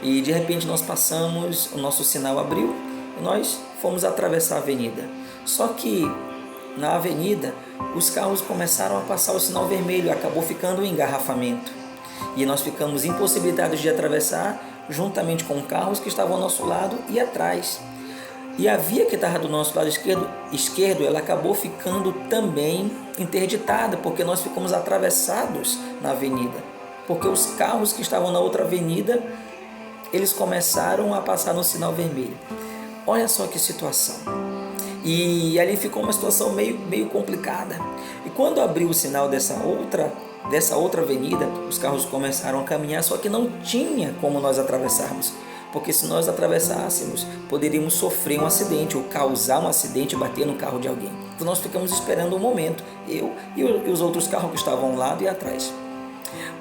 E de repente nós passamos, o nosso sinal abriu e nós fomos atravessar a avenida. Só que na avenida os carros começaram a passar o sinal vermelho, acabou ficando um engarrafamento. E nós ficamos impossibilitados de atravessar juntamente com carros que estavam ao nosso lado e atrás. E a via que estava do nosso lado esquerdo, ela acabou ficando também interditada, porque nós ficamos atravessados na avenida. Porque os carros que estavam na outra avenida, eles começaram a passar no sinal vermelho. Olha só que situação. E ali ficou uma situação meio complicada. E quando abriu o sinal dessa outra avenida, os carros começaram a caminhar, só que não tinha como nós atravessarmos. Porque se nós atravessássemos, poderíamos sofrer um acidente ou causar um acidente e bater no carro de alguém. Então nós ficamos esperando um momento, eu e os outros carros que estavam ao lado e atrás.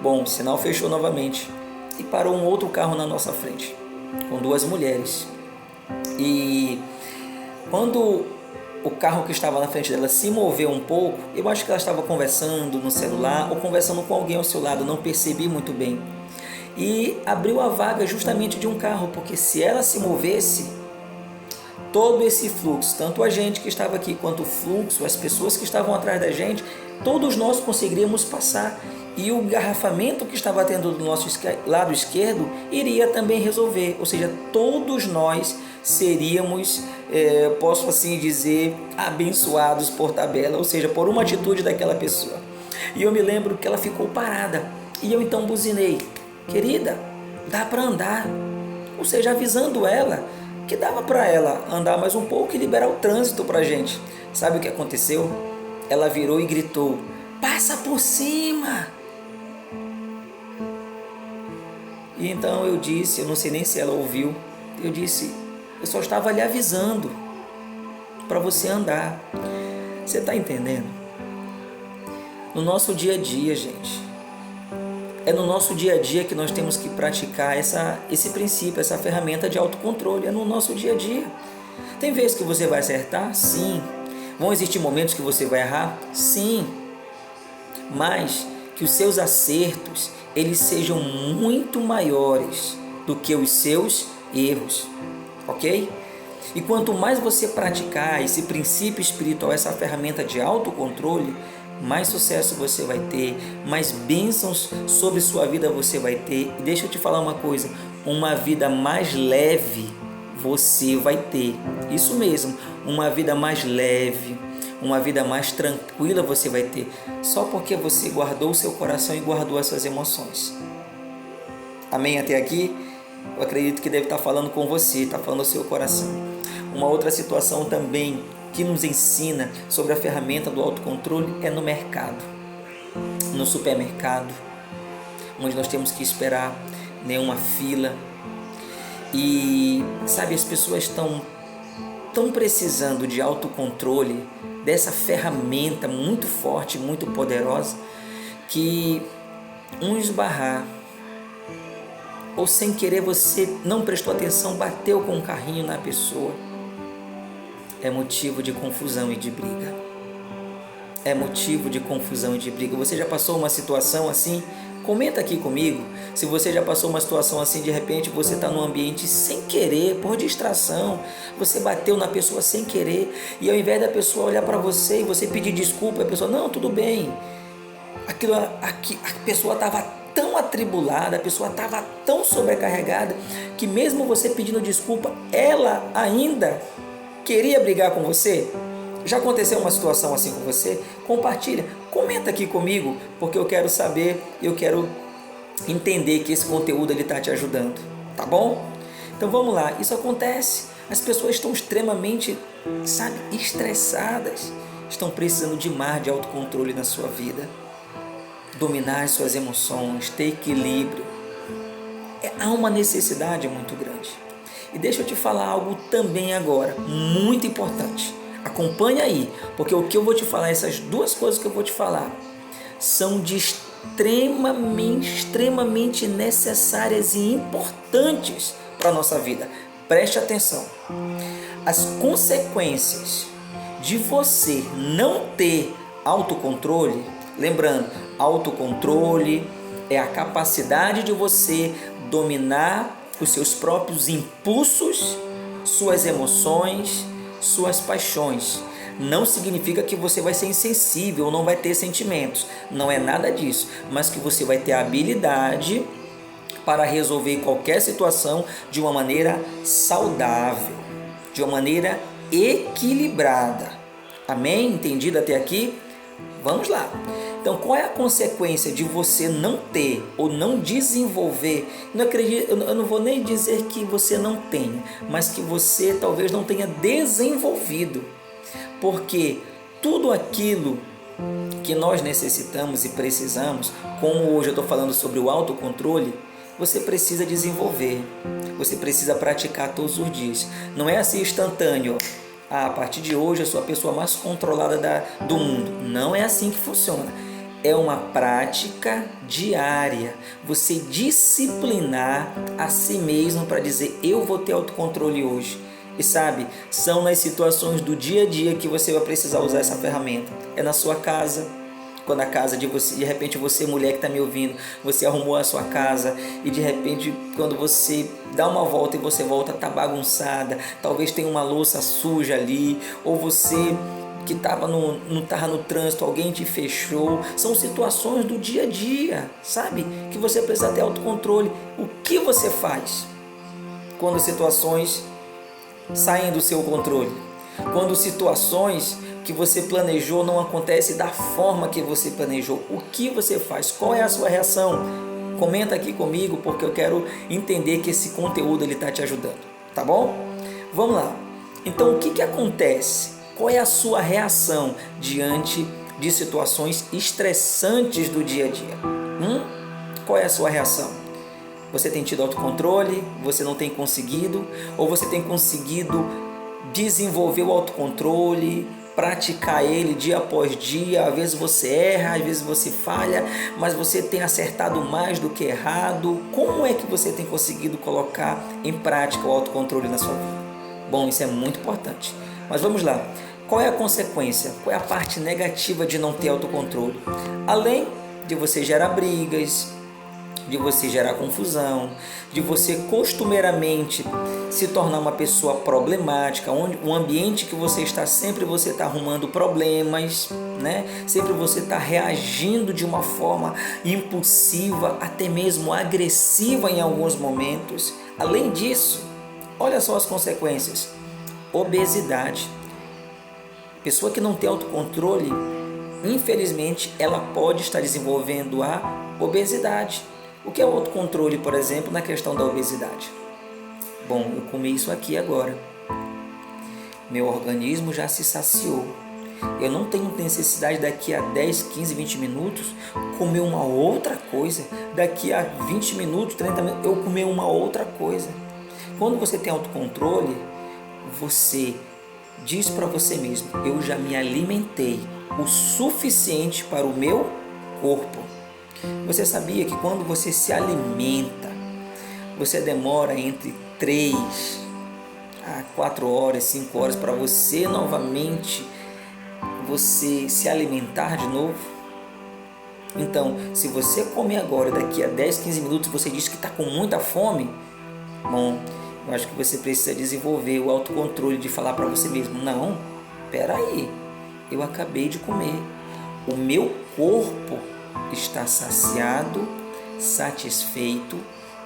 Bom, o sinal fechou novamente e parou um outro carro na nossa frente, com duas mulheres. E quando o carro que estava na frente dela se moveu um pouco, eu acho que ela estava conversando no celular ou conversando com alguém ao seu lado, não percebi muito bem. E abriu a vaga justamente de um carro, porque se ela se movesse, todo esse fluxo, tanto a gente que estava aqui quanto o fluxo, as pessoas que estavam atrás da gente, todos nós conseguiríamos passar. E o engarrafamento que estava tendo do nosso lado esquerdo iria também resolver, ou seja, todos nós seríamos, posso assim dizer, abençoados por tabela, ou seja, por uma atitude daquela pessoa. E eu me lembro que ela ficou parada, e eu então buzinei: querida, dá para andar, ou seja, avisando ela que dava para ela andar mais um pouco e liberar o trânsito para a gente. Sabe o que aconteceu? Ela virou e gritou: passa por cima! E então eu disse, eu não sei nem se ela ouviu, eu disse: eu só estava lhe avisando para você andar. Você está entendendo? No nosso dia a dia, gente, é no nosso dia a dia que nós temos que praticar esse princípio, essa ferramenta de autocontrole. É no nosso dia a dia. Tem vezes que você vai acertar? Sim. Vão existir momentos que você vai errar? Sim. Mas que os seus acertos, eles sejam muito maiores do que os seus erros, ok? E quanto mais você praticar esse princípio espiritual, essa ferramenta de autocontrole, mais sucesso você vai ter, mais bênçãos sobre sua vida você vai ter. E deixa eu te falar uma coisa, uma vida mais leve você vai ter. Isso mesmo, uma vida mais leve, uma vida mais tranquila você vai ter, só porque você guardou o seu coração e guardou as suas emoções. Amém? Até aqui? Eu acredito que deve estar falando com você, está falando ao seu coração. Uma outra situação também que nos ensina sobre a ferramenta do autocontrole é no mercado, no supermercado, onde nós temos que esperar nenhuma fila. E sabe, as pessoas estão precisando de autocontrole, dessa ferramenta muito forte, muito poderosa, que um esbarrar, ou sem querer você não prestou atenção, bateu com um carrinho na pessoa, é motivo de confusão e de briga. É motivo de confusão e de briga. Você já passou uma situação assim? Comenta aqui comigo. Se você já passou uma situação assim, de repente você está num ambiente sem querer, por distração, você bateu na pessoa sem querer, e ao invés da pessoa olhar para você e você pedir desculpa, a pessoa: não, tudo bem. A pessoa estava tão atribulada, a pessoa estava tão sobrecarregada, que mesmo você pedindo desculpa, ela ainda queria brigar com você. Já aconteceu uma situação assim com você? Compartilha, comenta aqui comigo, porque eu quero saber, eu quero entender que esse conteúdo está te ajudando, tá bom? Então vamos lá, isso acontece, as pessoas estão extremamente, estressadas, estão precisando demais de autocontrole na sua vida, dominar as suas emoções, ter equilíbrio, há uma necessidade muito grande. E deixa eu te falar algo também agora, muito importante. Acompanha aí, porque o que eu vou te falar, essas duas coisas que eu vou te falar, são de extremamente necessárias e importantes para a nossa vida. Preste atenção. As consequências de você não ter autocontrole, lembrando, autocontrole É a capacidade de você dominar os seus próprios impulsos, suas emoções, suas paixões. Não significa que você vai ser insensível ou não vai ter sentimentos. Não é nada disso. Mas que você vai ter a habilidade para resolver qualquer situação de uma maneira saudável, de uma maneira equilibrada. Amém? Entendido até aqui? Vamos lá. Então, qual é a consequência de você não ter ou não desenvolver? Eu não vou nem dizer que você não tenha, mas que você talvez não tenha desenvolvido. Porque tudo aquilo que nós necessitamos e precisamos, como hoje eu estou falando sobre o autocontrole, você precisa desenvolver, você precisa praticar todos os dias. Não é assim instantâneo. A partir de hoje eu sou a pessoa mais controlada do mundo. Não é assim que funciona. É uma prática diária. Você disciplinar a si mesmo para dizer, eu vou ter autocontrole hoje. E sabe, são nas situações do dia a dia que você vai precisar usar essa ferramenta. É na sua casa, quando a casa de você, de repente você, mulher que está me ouvindo, você arrumou a sua casa e de repente quando você dá uma volta e você volta, está bagunçada, talvez tenha uma louça suja ali, ou você que não estava no trânsito, alguém te fechou. São situações do dia a dia, sabe? Que você precisa ter autocontrole. O que você faz quando situações saem do seu controle? Quando situações que você planejou não acontecem da forma que você planejou, o que você faz? Qual é a sua reação? Comenta aqui comigo, porque eu quero entender que esse conteúdo está te ajudando, tá bom? Vamos lá. Então, o que acontece? Qual é a sua reação diante de situações estressantes do dia a dia? Qual é a sua reação? Você tem tido autocontrole? Você não tem conseguido? Ou você tem conseguido desenvolver o autocontrole, praticar ele dia após dia? Às vezes você erra, às vezes você falha, mas você tem acertado mais do que errado. Como é que você tem conseguido colocar em prática o autocontrole na sua vida? Bom, isso é muito importante. Mas vamos lá. Qual é a consequência? Qual é a parte negativa de não ter autocontrole? Além de você gerar brigas, de você gerar confusão, de você costumeiramente se tornar uma pessoa problemática, onde um ambiente que você está arrumando problemas, né? Sempre você está reagindo de uma forma impulsiva, até mesmo agressiva em alguns momentos. Além disso, olha só as consequências. Obesidade. Pessoa que não tem autocontrole, infelizmente, ela pode estar desenvolvendo a obesidade. O que é o autocontrole, por exemplo, na questão da obesidade? Bom, eu comi isso aqui agora. Meu organismo já se saciou. Eu não tenho necessidade daqui a 10, 15, 20 minutos comer uma outra coisa. Daqui a 20 minutos, 30 minutos, eu comer uma outra coisa. Quando você tem autocontrole, você diz para você mesmo, eu já me alimentei o suficiente para o meu corpo. Você sabia que quando você se alimenta, você demora entre 3 a 4 horas, 5 horas para você novamente se alimentar de novo? Então, se você comer agora, daqui a 10, 15 minutos, você diz que está com muita fome, bom, eu acho que você precisa desenvolver o autocontrole de falar para você mesmo, não, peraí, eu acabei de comer, o meu corpo está saciado, satisfeito,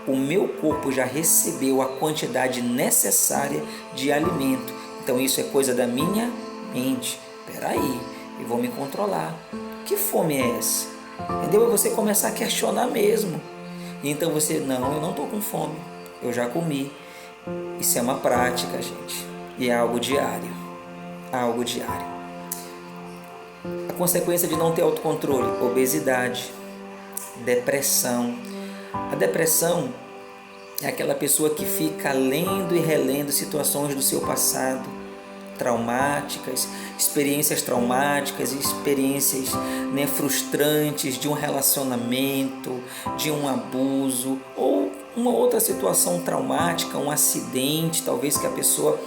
o meu corpo já recebeu a quantidade necessária de alimento, então isso é coisa da minha mente, peraí, eu vou me controlar, que fome é essa? Entendeu? É você começar a questionar mesmo, então você, não, eu não estou com fome, eu já comi. Isso é uma prática, gente, e é algo diário, A consequência de não ter autocontrole, obesidade, depressão. A depressão é aquela pessoa que fica lendo e relendo situações do seu passado, traumáticas, experiências frustrantes de um relacionamento, de um abuso ou uma outra situação traumática, um acidente, talvez que a pessoa